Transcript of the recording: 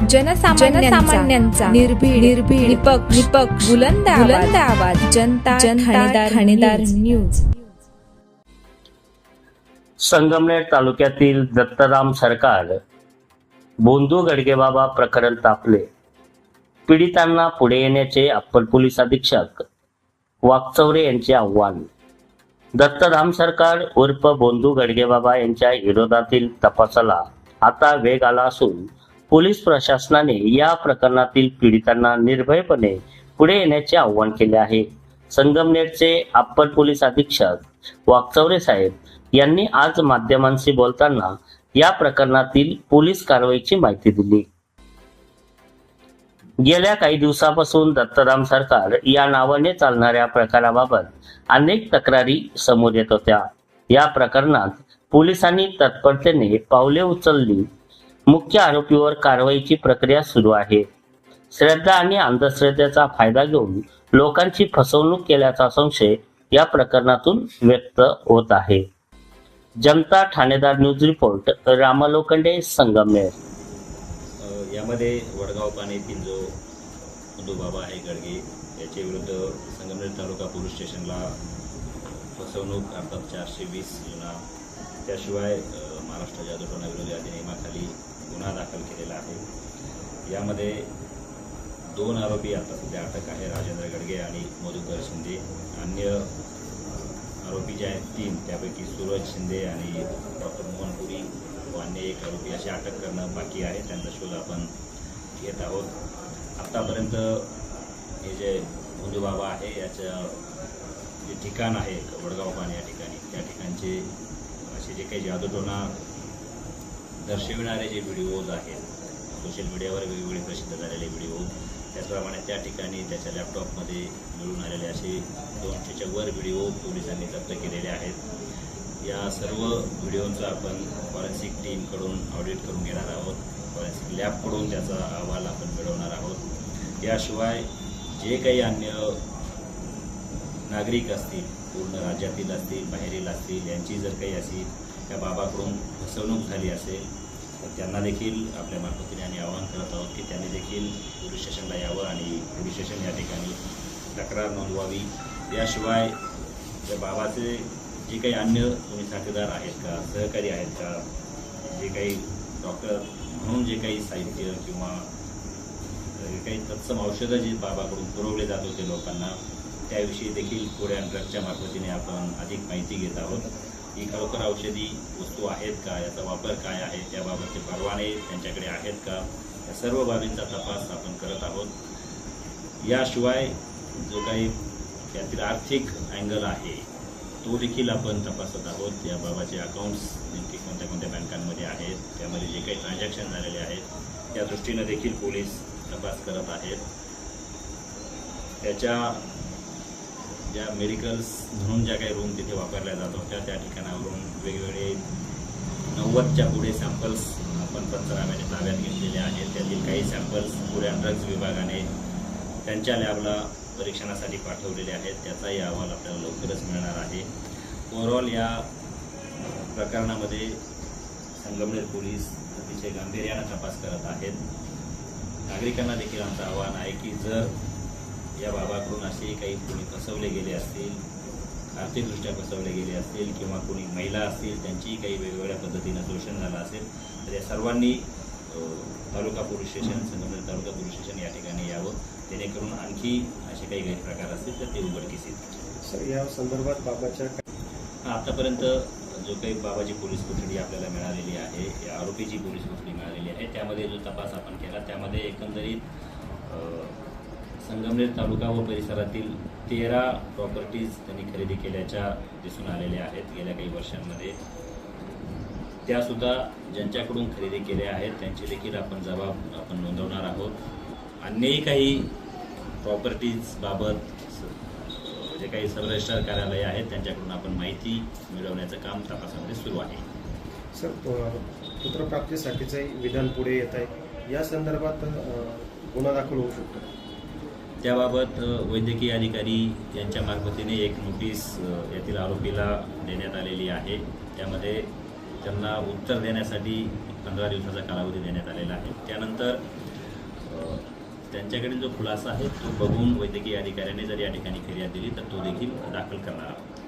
जनसामान्यांचा निर्भीड निपक्ष बुलंद आवाज जनता ठाणेदार न्यूज। संगमनेर तालुक्यातील दत्तराम सरकार बोंधू गडगेबाबा प्रकरण तापले। पीडितांना पुढे येण्याचे अप्पर पोलीस अधीक्षक वाकचौरे यांचे आव्हान। दत्तराम सरकार उर्फ बोंधू गडगेबाबा यांच्या विरोधातील तपासाला आता वेग आला असून पोलीस प्रशासनाने या प्रकरणातील पीडितांना निर्भयपणे पुढे येण्याचे आवाहन केले आहे। संगमनेरचे अप्पर पोलीस अधीक्षक वाकचौरे साहेब यांनी आज माध्यमांशी बोलताना या प्रकरणातील पोलीस कारवाईची माहिती दिली। गेल्या काही दिवसापासून दत्तराम सरकार या नावाने चालणाऱ्या प्रकाराबाबत अनेक तक्रारी समोर येत होत्या। या प्रकरणात पोलिसांनी तत्परतेने पावले उचलली। मुख्य आरोपीवर कारवाईची प्रक्रिया सुरू आहे। श्रद्धा आणि अंधश्रद्धेचा फायदा घेऊन लोकांची फसवणूक केल्याचा संशय या प्रकरणातून व्यक्त होत आहे। जनता ठाणेदार न्यूज रिपोर्ट रामा लोखंडे, संगमनेर। यामध्ये वडगाव पाण्यातील जो बोंधू बाबा आहे गडगे याच्या विरुद्ध संगमनेर तालुका पोलीस स्टेशनला फसवणूक अर्थात 420 गुन्हा, त्याशिवाय महाराष्ट्र जादूटोणा विरोधी अधिनियमाखाली गुन्हा दाखल केलेला आहे। यामध्ये 2 आरोपी आता सध्या अटक आहे, राजेंद्र गडगे आणि मधुकर शिंदे। अन्य आरोपी जे आहेत 3, त्यापैकी सूरज शिंदे आणि डॉक्टर मोहन पुरी व अन्य 1 आरोपी अशी अटक करणं बाकी आहे। त्यांचा शोध आपण घेत आहोत। आत्तापर्यंत हे जे बोंधू बाबा आहे याचं जे ठिकाण आहे वडगाव पाणी या ठिकाणी, त्या ठिकाणचे असे जे काही जादूटोणा दर्शविणारे जे व्हिडिओज आहेत सोशल मीडियावर वेगवेगळे प्रसिद्ध झालेले व्हिडिओ, त्याचप्रमाणे त्या ठिकाणी त्याच्या लॅपटॉपमध्ये मिळून आलेले असे 200च्या वर व्हिडिओ पोलिसांनी जप्त केलेले आहेत। या सर्व व्हिडिओंचा आपण फॉरेन्सिक टीमकडून ऑडिट करून घेणार आहोत। फॉरेन्सिक लॅबकडून त्याचा अहवाल आपण मिळवणार आहोत। याशिवाय जे काही अन्य नागरिक असतील, पूर्ण राज्यातील असतील, बाहेरील असतील, यांची जर काही अशी त्या बाबाकडून फसवणूक झाली असेल तर त्यांना देखील आपल्या मार्फतीने आम्ही आवाहन करत आहोत की त्यांनी देखील पोलीस स्टेशनला यावं आणि पोलीस स्टेशन या ठिकाणी तक्रार नोंदवावी। याशिवाय त्या बाबाचे जे काही अन्य कोणी साथीदार आहेत का, सहकारी आहेत का, जे काही डॉक्टर म्हणून जे काही साहित्य किंवा काही तत्सम औषधं जी बाबाकडून पुरवले जात होते लोकांना, त्याविषयी देखील फूड अँड ड्रगच्या मार्फतीने आपण अधिक माहिती घेत आहोत। ही खरोखर औषधी वस्तू आहेत का, याचा वापर काय आहे, त्याबाबतचे परवाने त्यांच्याकडे आहेत का, या सर्व बाबींचा तपास आपण करत आहोत। याशिवाय जो काही त्यातील आर्थिक अँगल आहे तो देखील आपण तपासत आहोत। या बाबाचे अकाउंट्स नेमके कोणत्या कोणत्या बँकांमध्ये आहेत, त्यामध्ये जे काही ट्रान्झॅक्शन झालेले आहेत त्या दृष्टीनं देखील पोलीस तपास करत आहेत। त्याच्या ज्या मेडिकल्स म्हणून ज्या काही रूम तिथे वापरल्या जात होत्या त्या ठिकाणावरून वेगवेगळे 90च्या पुढे सॅम्पल्स आपण पंचनाम्याने ताब्यात घेतलेले आहेत। त्यातील काही सॅम्पल्स फूड अँड ड्रग्ज विभागाने त्यांच्या लॅबला परीक्षणासाठी पाठवलेले आहेत। त्याचाही अहवाल आपल्याला लवकरच मिळणार आहे। ओव्हरऑल या प्रकरणामध्ये संगमनेर पोलीस अतिशय गांभीर्यानं तपास करत आहेत। नागरिकांना देखील आमचं आवाहन आहे की जर या बाबाकडून असे काही कोणी फसवले गेले असतील, आर्थिकदृष्ट्या फसवले गेले असतील किंवा कोणी महिला असतील त्यांचीही काही वेगवेगळ्या पद्धतीनं शोषण झालं असेल तर या सर्वांनी तालुका पोलीस स्टेशन, संगमनेर तालुका पोलीस स्टेशन या ठिकाणी यावं, जेणेकरून आणखी असे काही गैरप्रकार असतील तर ते उघडकीस येतील। सर, या संदर्भात बाबाच्या आतापर्यंत जो काही बाबाची पोलीस कोठडी आपल्याला मिळालेली आहे, या आरोपीची पोलीस कोठडी मिळालेली आहे, त्यामध्ये जो तपास आपण केला त्यामध्ये एकंदरीत संगमनेर तालुका व परिसरातील 13 प्रॉपर्टीज त्यांनी खरेदी केल्याच्या दिसून आलेल्या आहेत गेल्या काही वर्षांमध्ये। त्यासुद्धा ज्यांच्याकडून खरेदी केल्या आहेत त्यांचे देखील आपण जबाब आपण नोंदवणार आहोत। अन्यही काही प्रॉपर्टीज बाबत जे काही सब रजिस्ट्रार कार्यालय आहेत त्यांच्याकडून आपण माहिती मिळवण्याचं काम तपासामध्ये सुरू आहे। सर, पुत्रप्राप्तीसाठीचे विधान पुढे येत आहे, या संदर्भात गुन्हा दाखल होऊ शकतो? त्याबाबत वैद्यकीय अधिकारी यांच्या मार्फतीने एक नोटीस येथील आरोपीला देण्यात आलेली आहे। त्यामध्ये त्यांना उत्तर देण्यासाठी 15 दिवसाचा कालावधी देण्यात आलेला आहे। त्यानंतर त्यांच्याकडील जो खुलासा आहे तो बघून वैद्यकीय अधिकाऱ्याने जर या ठिकाणी फिर्याद दिली तर तो देखील दाखल करणार आहोत.